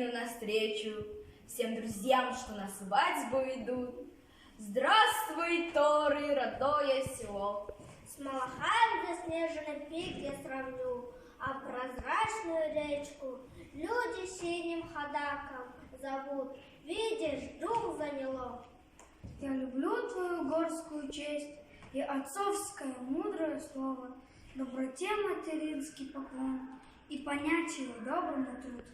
всем навстречу, всем друзьям, что на свадьбу идут. Здравствуй, Торы, родное село. С Малахаем заснеженный пик я сравню, а прозрачную речку люди синим ходаком зовут. Видишь, дух заняло. Я люблю твою горскую честь и отцовское мудрое слово, доброте материнский поклон и понятию доброму труд.